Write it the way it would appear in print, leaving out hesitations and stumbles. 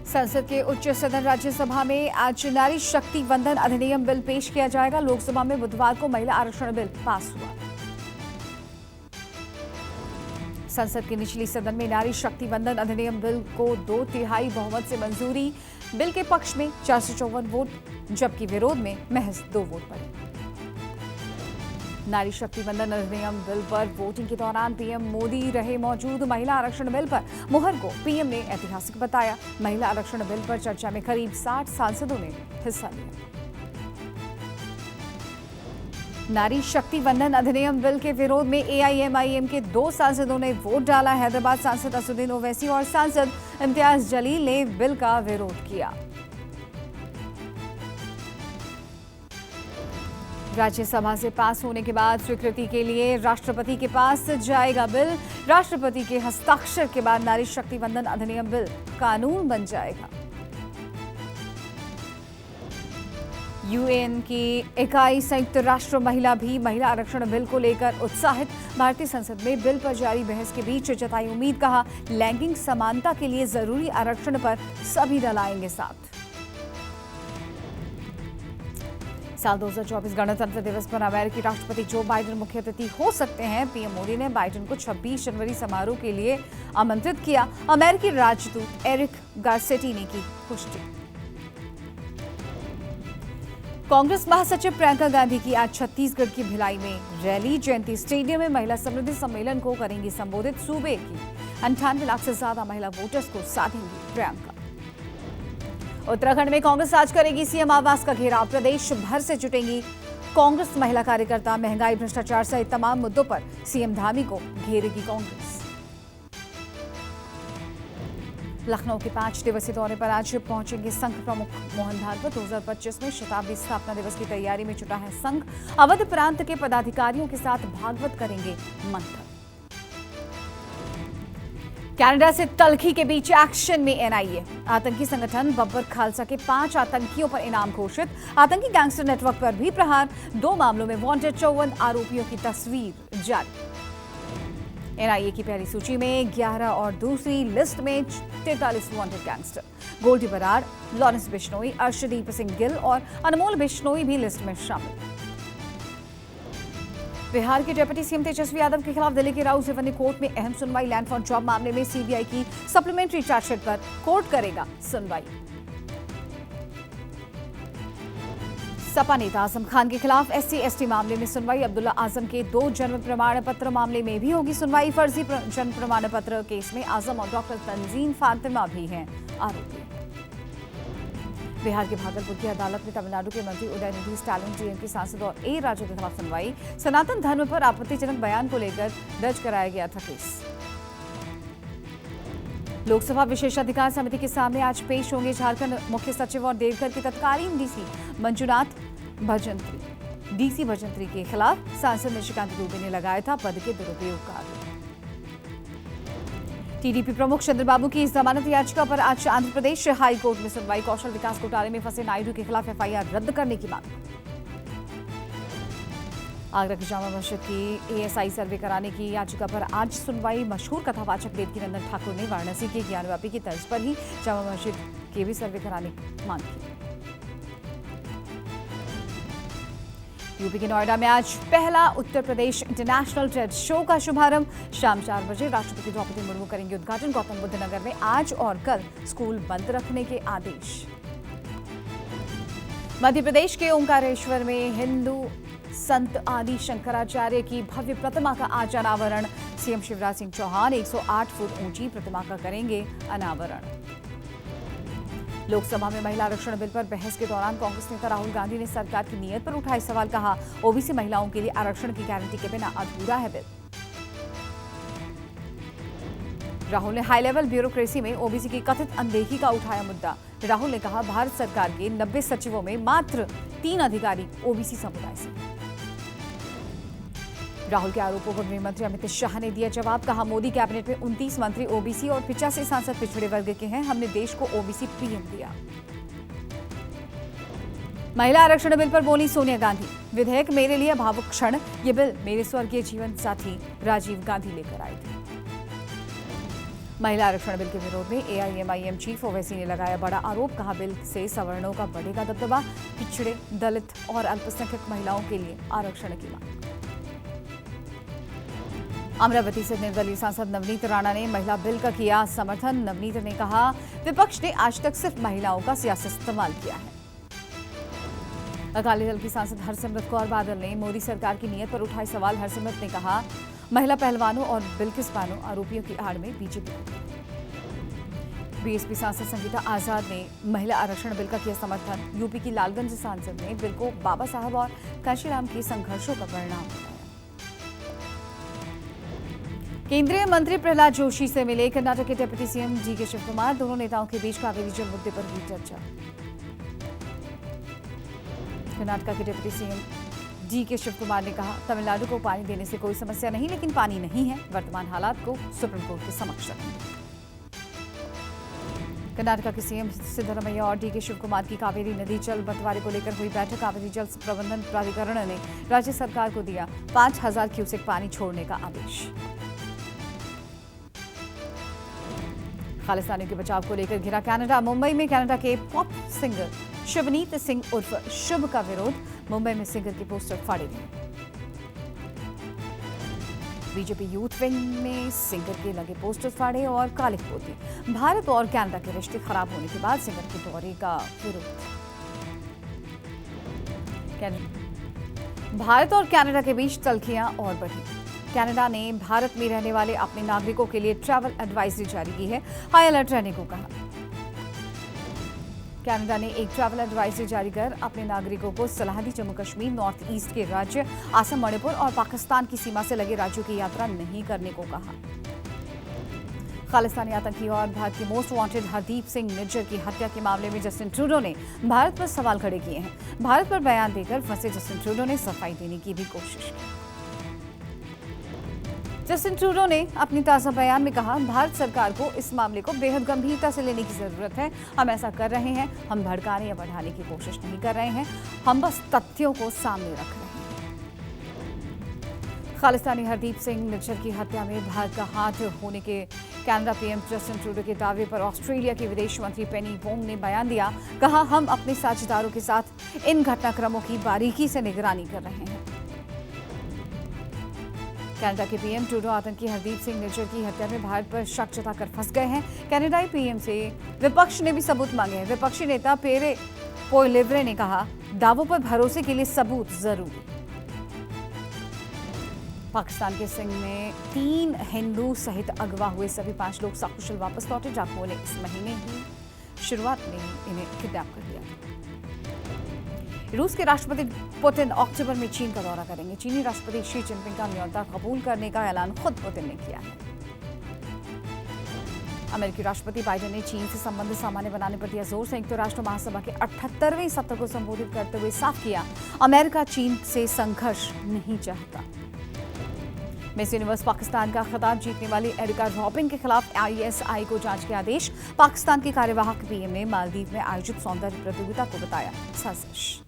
संसद के उच्च सदन राज्यसभा में आज नारी शक्ति वंदन अधिनियम बिल पेश किया जाएगा। लोकसभा में बुधवार को महिला आरक्षण बिल पास हुआ। संसद के निचली सदन में नारी शक्ति वंदन अधिनियम बिल को 2/3 बहुमत से मंजूरी। बिल के पक्ष में 454 वोट, जबकि विरोध में महज 2 वोट पड़े। नारी शक्ति वंदन अधिनियम बिल पर वोटिंग के दौरान पीएम मोदी रहे मौजूद। महिला आरक्षण बिल पर मुहर को पीएम ने ऐतिहासिक बताया। महिला आरक्षण बिल पर चर्चा में करीब 60 सांसदों ने हिस्सा लिया। नारी शक्ति वंदन अधिनियम बिल के विरोध में एआईएमआईएम के 2 सांसदों ने वोट डाला। हैदराबाद सांसद असदुद्दीन ओवैसी और सांसद इम्तियाज जलील ने बिल का विरोध किया। राज्यसभा से पास होने के बाद स्वीकृति के लिए राष्ट्रपति के पास जाएगा बिल। राष्ट्रपति के हस्ताक्षर के बाद नारी शक्ति वंदन अधिनियम बिल कानून बन जाएगा। यूएन की इकाई संयुक्त राष्ट्र महिला भी महिला आरक्षण बिल को लेकर उत्साहित। भारतीय संसद में बिल पर जारी बहस के बीच जताई उम्मीद। कहा, लैंगिक समानता के लिए जरूरी आरक्षण पर सभी दल आएंगे साथ। साल 2024 गणतंत्र दिवस पर अमेरिकी राष्ट्रपति जो बाइडेन मुख्य अतिथि हो सकते हैं। पीएम मोदी ने बाइडेन को 26 जनवरी समारोह के लिए आमंत्रित किया। अमेरिकी राजदूत एरिक गारसेटी ने की पुष्टि। कांग्रेस महासचिव प्रियंका गांधी की आज छत्तीसगढ़ की भिलाई में रैली। जयंती स्टेडियम में महिला समृद्धि सम्मेलन को करेंगी संबोधित। सूबे की 98 लाख से ज्यादा महिला वोटर्स को साधेंगी प्रियंका। उत्तराखंड में कांग्रेस आज करेगी सीएम आवास का घेराव। प्रदेश भर से जुटेंगी कांग्रेस महिला कार्यकर्ता। महंगाई, भ्रष्टाचार सहित तमाम मुद्दों पर सीएम धामी को घेरेगी कांग्रेस। लखनऊ के 5 दिवसीय दौरे पर आज पहुंचेंगे संघ प्रमुख मोहन भागवत। 2025 में शताब्दी स्थापना दिवस की तैयारी में जुटा है संघ। अवध प्रांत के पदाधिकारियों के साथ भागवत करेंगे मंथन। कनाडा से तल्खी के बीच एक्शन में एनआईए। आतंकी संगठन बब्बर खालसा के 5 आतंकियों पर इनाम घोषित। आतंकी गैंगस्टर नेटवर्क पर भी प्रहार। 2 मामलों में वांटेड 54 आरोपियों की तस्वीर जारी। एनआईए की पहली सूची में 11 और दूसरी लिस्ट में 43 wanted gangster. Goldy Brar, Lawrence Bishnoi, Arshdeep Singh Gill और अनमोल बिश्नोई भी लिस्ट में शामिल। बिहार के डिप्टी सीएम तेजस्वी यादव के खिलाफ दिल्ली के राउत रेवन्यू कोर्ट में अहम सुनवाई। लैंड फॉर जॉब मामले में सीबीआई की सप्लीमेंट्री चार्जशीट पर कोर्ट करेगा सुनवाई। सपा नेता आजम खान के खिलाफ एससी/एसटी मामले में सुनवाई। अब्दुल्ला आजम के 2 जन्म प्रमाण पत्र मामले में भी होगी सुनवाई। फर्जी जन्म प्रमाण पत्र केस में आजम और डॉक्टर तंजीन फातिमा भी हैं आरोपी। बिहार के भागलपुर की अदालत में तमिलनाडु के मंत्री उदयनिधि स्टालिन, टीएमके सांसद और ए राजू के खिलाफ सुनवाई। सनातन धर्म पर आपत्तिजनक बयान को लेकर दर्ज कराया गया था केस। लोकसभा विशेषाधिकार समिति के सामने आज पेश होंगे झारखंड मुख्य सचिव और देवघर के तत्कालीन डीसी मंजुनाथ भजंत्री। डीसी भजंत्री के खिलाफ सांसद निशिकांत दुबे ने लगाया था पद के दुरुपयोग का आरोप। टीडीपी प्रमुख चंद्रबाबू की जमानत याचिका पर आज आंध्र प्रदेश हाई कोर्ट में सुनवाई। कौशल विकास घोटाले में फंसे नायडू के खिलाफ एफआईआर रद्द करने की मांग। आगरा की जामा मस्जिद की एएसआई सर्वे कराने की याचिका पर आज सुनवाई। मशहूर कथावाचक देवकी नंदन ठाकुर ने वाराणसी के ज्ञानव्यापी की तर्ज पर ही जामा मस्जिद के भी सर्वे कराने की मांग की। यूपी के नोएडा में आज पहला Uttar Pradesh international trade show का शुभारंभ। शाम 4 बजे राष्ट्रपति द्रौपदी मुर्मू करेंगे उद्घाटन। गौतम बुद्ध नगर में आज और कल स्कूल बंद रखने के आदेश। मध्य प्रदेश के ओंकारेश्वर में हिंदू संत आदि शंकराचार्य की भव्य प्रतिमा का आज अनावरण। सीएम शिवराज सिंह चौहान 108 फुट ऊंची प्रतिमा का करेंगे अनावरण। लोकसभा में महिला आरक्षण बिल पर बहस के दौरान कांग्रेस नेता राहुल गांधी ने सरकार की नीयत पर उठाए सवाल। कहा, ओबीसी महिलाओं के लिए आरक्षण की गारंटी के बिना अधूरा है बिल। राहुल ने हाई लेवल ब्यूरोक्रेसी में ओबीसी की कथित अनदेखी का उठाया मुद्दा। राहुल ने कहा, भारत सरकार के 90 सचिवों में मात्र 3 अधिकारी ओबीसी समुदाय से। राहुल के आरोपों पर गृह मंत्री अमित शाह ने दिया जवाब। कहा, मोदी कैबिनेट में 29 मंत्री ओबीसी और 85 सांसद पिछड़े वर्ग के हैं। हमने देश को ओबीसी पीएम दिया। महिला आरक्षण बिल पर बोली सोनिया गांधी, विधेयक मेरे लिए भावुक क्षण। ये बिल मेरे स्वर्गीय जीवन साथी राजीव गांधी लेकर आए थे। महिला आरक्षण बिल के विरोध में एआईएमआईएम चीफ ओवैसी ने लगाया बड़ा आरोप। कहा, बिल से सवर्णों का बढ़ेगा दबदबा, पिछड़े, दलित और अल्पसंख्यक महिलाओं के लिए आरक्षण की मांग। अमरावती से निर्दलीय सांसद नवनीत राणा ने महिला बिल का किया समर्थन। नवनीत ने कहा, विपक्ष ने आज तक सिर्फ महिलाओं का सियासी इस्तेमाल किया है। अकाली दल की सांसद हरसिमरत कौर बादल ने मोदी सरकार की नीयत पर उठाए सवाल। हरसिमरत ने कहा, महिला पहलवानों और बिल्किस बानो आरोपियों की आड़ में बीजेपी। बीएसपी सांसद संगीता आजाद ने महिला आरक्षण बिल का किया समर्थन। यूपी की लालगंज सांसद ने बिल को बाबा साहब और कांशीराम के संघर्षों का परिणाम बताया। केंद्रीय मंत्री प्रहलाद जोशी से मिले कर्नाटक के डिप्टी सीएम डीके शिवकुमार। दोनों नेताओं के बीच कावेरी जल मुद्दे पर हुई चर्चा। कर्नाटक के डिप्टी सीएम डीके शिवकुमार ने कहा, तमिलनाडु को पानी देने से कोई समस्या नहीं, लेकिन पानी नहीं है। वर्तमान हालात को सुप्रीम कोर्ट के समक्ष रखेंगे। कर्नाटक के सीएम सिद्धरामैया और डीके शिवकुमार की कावेरी नदी जल बंटवारे को लेकर हुई बैठक। कावेरी जल प्रबंधन प्राधिकरण ने राज्य सरकार को दिया 5000 क्यूसेक पानी छोड़ने का आदेश। खालिस्तानियों के बचाव को लेकर घिरा कनाडा। मुंबई में कनाडा के पॉप सिंगर शुभनीत सिंह उर्फ शुभ का विरोध। मुंबई में सिंगर के पोस्टर फाड़े गए। बीजेपी यूथ विंग में सिंगर के लगे पोस्टर फाड़े और कालिख पोती। भारत और कनाडा के रिश्ते खराब होने के बाद सिंगर के दौरे का विरोध। भारत और कनाडा के बीच तल्खियां और बढ़ी। कनाडा ने भारत में रहने वाले अपने नागरिकों के लिए ट्रैवल एडवाइजरी जारी की है। हाई अलर्ट रहने को कहा। कनाडा ने एक ट्रैवल एडवाइजरी जारी कर अपने नागरिकों को सलाह दी। जम्मू कश्मीर, नॉर्थ ईस्ट के राज्य असम, मणिपुर और पाकिस्तान की सीमा से लगे राज्यों की यात्रा नहीं करने को कहा। खालिस्तानी आतंकी और भारत के मोस्ट वांटेड हरदीप सिंह निज्जर की हत्या के मामले में जस्टिन ट्रूडो ने भारत पर सवाल खड़े किए हैं। भारत पर बयान देकर फंसे जस्टिन ट्रूडो ने सफाई देने की भी कोशिश की। जस्टिन ट्रूडो ने अपनी ताज़ा बयान में कहा, भारत सरकार को इस मामले को बेहद गंभीरता से लेने की जरूरत है। हम ऐसा कर रहे हैं। हम भड़काने या बढ़ाने की कोशिश नहीं कर रहे हैं। हम बस तथ्यों को सामने रख रहे हैं। खालिस्तानी हरदीप सिंह निज्जर की हत्या में भारत का हाथ होने के कनाडा पीएम जस्टिन ट्रूडो के दावे पर ऑस्ट्रेलिया की विदेश मंत्री पेनी वोंग ने बयान दिया। कहा, हम अपने साझेदारों के साथ इन घटनाक्रमों की बारीकी से निगरानी कर रहे हैं। कनाडा के पीएम ट्रूडो आतंकी हरदीप सिंह निज्जर की हत्या में भारत पर शक जताकर फंस गए हैं। कनाडाई पीएम से विपक्ष ने भी सबूत मांगे हैं। विपक्षी नेता पेरे पोइलेव्रे ने कहा, दावों पर भरोसे के लिए सबूत जरूरी। पाकिस्तान के सिंध में 3 हिंदू सहित अगवा हुए सभी 5 लोग सकुशल वापस लौटे। डाकुओं ने इस महीने की शुरुआत में ही इन्हें किडनैप कर लिया। रूस के राष्ट्रपति पुतिन अक्टूबर में चीन का दौरा करेंगे। चीनी राष्ट्रपति शी जिनपिंग का न्योता कबूल करने का ऐलान खुद पुतिन ने किया है। अमेरिकी राष्ट्रपति बाइडेन ने चीन से संबंध सामान्य बनाने पर दिया जोर। संयुक्त राष्ट्र महासभा के 78वें सत्र को संबोधित करते हुए साफ किया, अमेरिका चीन से संघर्ष नहीं चाहता। मिस यूनिवर्स पाकिस्तान का खिताब जीतने वाली एरिका रॉबिन के खिलाफ आईएसआई को जांच के आदेश। पाकिस्तान के कार्यवाहक पीएम ने मालदीव में आयोजित सौंदर्य प्रतियोगिता को बताया साजिश।